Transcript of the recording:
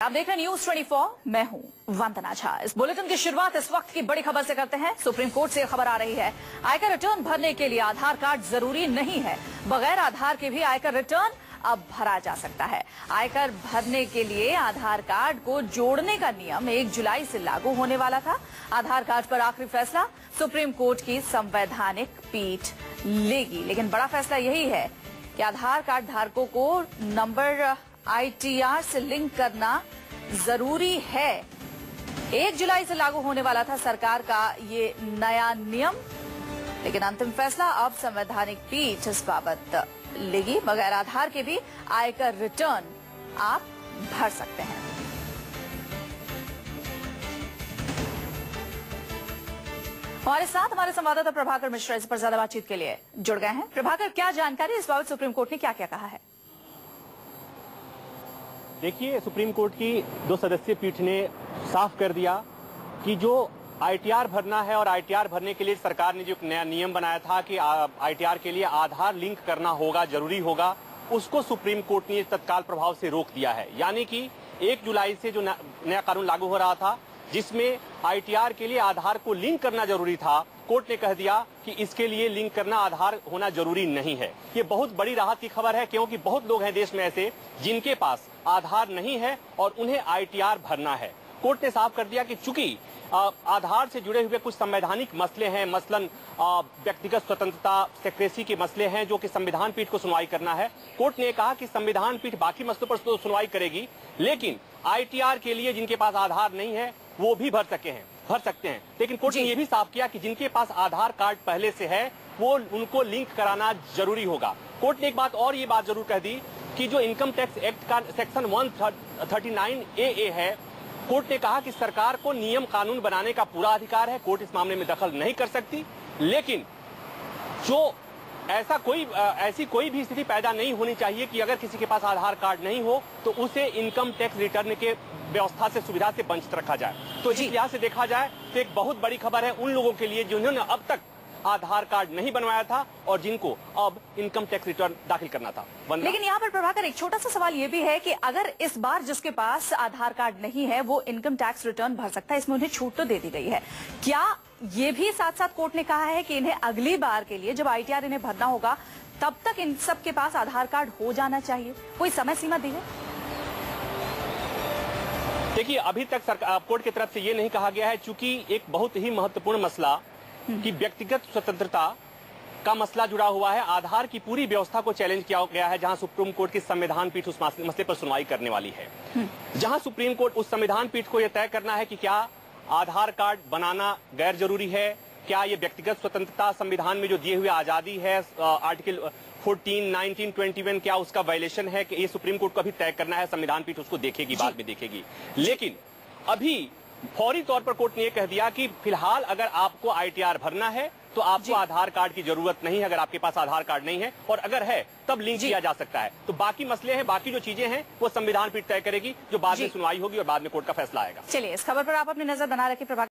आप देख रहे हैं न्यूज 24। मैं हूं वंदना झा। इस बुलेटिन की शुरुआत इस वक्त की बड़ी खबर से करते हैं। सुप्रीम कोर्ट से खबर आ रही है, आयकर रिटर्न भरने के लिए आधार कार्ड जरूरी नहीं है। बगैर आधार के भी आयकर रिटर्न अब भरा जा सकता है। आयकर भरने के लिए आधार कार्ड को जोड़ने का नियम 1 जुलाई से लागू होने वाला था। आधार कार्ड पर आखिरी फैसला सुप्रीम कोर्ट की संवैधानिक पीठ लेगी, लेकिन बड़ा फैसला यही है कि आधार कार्ड धारकों को नंबर ITR से लिंक करना जरूरी है। 1 जुलाई से लागू होने वाला था सरकार का ये नया नियम, लेकिन अंतिम फैसला अब संवैधानिक पीठ इस बाबत लेगी। बगैर आधार के भी आयकर रिटर्न आप भर सकते हैं। हमारे साथ हमारे संवाददाता प्रभाकर मिश्रा इस पर ज्यादा बातचीत के लिए जुड़ गए हैं। प्रभाकर, क्या जानकारी इस बाबत सुप्रीम कोर्ट ने क्या क्या कहा है? देखिए, सुप्रीम कोर्ट की 2 सदस्यीय पीठ ने साफ कर दिया कि जो ITR भरना है और ITR भरने के लिए सरकार ने जो नया नियम बनाया था कि ITR के लिए आधार लिंक करना होगा, जरूरी होगा, उसको सुप्रीम कोर्ट ने तत्काल प्रभाव से रोक दिया है। यानी कि 1 जुलाई से जो नया कानून लागू हो रहा था, जिसमें ITR के लिए आधार को लिंक करना जरूरी था, कोर्ट ने कह दिया कि इसके लिए लिंक करना आधार होना जरूरी नहीं है। ये बहुत बड़ी राहत की खबर है, क्योंकि बहुत लोग हैं देश में ऐसे जिनके पास आधार नहीं है और उन्हें ITR भरना है। कोर्ट ने साफ कर दिया कि चूंकि आधार से जुड़े हुए कुछ संवैधानिक मसले हैं, मसलन व्यक्तिगत स्वतंत्रता, सेक्रेसी के मसले हैं, जो कि संविधान पीठ को सुनवाई करना है। कोर्ट ने कहा कि संविधान पीठ बाकी मसलों पर तो सुनवाई करेगी, लेकिन ITR के लिए जिनके पास आधार नहीं है वो भी भर सकते हैं। लेकिन कोर्ट ने यह भी साफ किया कि जिनके पास आधार कार्ड पहले से है वो उनको लिंक कराना जरूरी होगा। कोर्ट ने एक बात और ये बात जरूर कह दी कि जो इनकम टैक्स एक्ट का सेक्शन 139AA है, कोर्ट ने कहा कि सरकार को नियम कानून बनाने का पूरा अधिकार है, कोर्ट इस मामले में दखल नहीं कर सकती, लेकिन जो ऐसी कोई भी स्थिति पैदा नहीं होनी चाहिए कि अगर किसी के पास आधार कार्ड नहीं हो तो उसे इनकम टैक्स रिटर्न के व्यवस्था से, सुविधा से वंचित रखा जाए। तो इस लिहाज से देखा जाए तो एक बहुत बड़ी खबर है उन लोगों के लिए जिन्होंने अब तक आधार कार्ड नहीं बनवाया था और जिनको अब इनकम टैक्स रिटर्न दाखिल करना था। लेकिन यहाँ पर प्रभाकर, एक छोटा सा सवाल ये भी है कि अगर इस बार जिसके पास आधार कार्ड नहीं है वो इनकम टैक्स रिटर्न भर सकता है, इसमें उन्हें छूट तो दे दी गई है, क्या ये भी साथ साथ कोर्ट ने कहा है कि इन्हें अगली बार के लिए जब ITR इन्हें भरना होगा तब तक इन सब के पास आधार कार्ड हो जाना चाहिए? कोई समय सीमा दी है? देखिए, अभी तक सरकार कोर्ट की तरफ से ये नहीं कहा गया है, चूंकि एक बहुत ही महत्वपूर्ण मसला कि व्यक्तिगत स्वतंत्रता का मसला जुड़ा हुआ है। आधार की पूरी व्यवस्था को चैलेंज किया गया है, जहां सुप्रीम कोर्ट की संविधान पीठ उस मसले पर सुनवाई करने वाली है। जहां सुप्रीम कोर्ट उस संविधान पीठ को यह तय करना है कि क्या आधार कार्ड बनाना गैर जरूरी है, क्या ये व्यक्तिगत स्वतंत्रता संविधान में जो दिए हुए आजादी है आर्टिकल 14, 19, 21, क्या उसका वायलेशन है, कि ये सुप्रीम कोर्ट को अभी तय करना है। संविधान पीठ उसको देखेगी, बाद में देखेगी। लेकिन अभी फौरी तौर पर कोर्ट ने यह कह दिया कि फिलहाल अगर आपको ITR भरना है तो आपको आधार कार्ड की जरूरत नहीं है, अगर आपके पास आधार कार्ड नहीं है, और अगर है तब लिंक किया जा सकता है। तो बाकी मसले हैं, बाकी जो चीजें हैं वो संविधान पीठ तय करेगी, जो बाद में सुनवाई होगी और बाद में कोर्ट का फैसला आएगा। चलिए, इस खबर पर आप अपनी नजर बना रखिए प्रभाकर।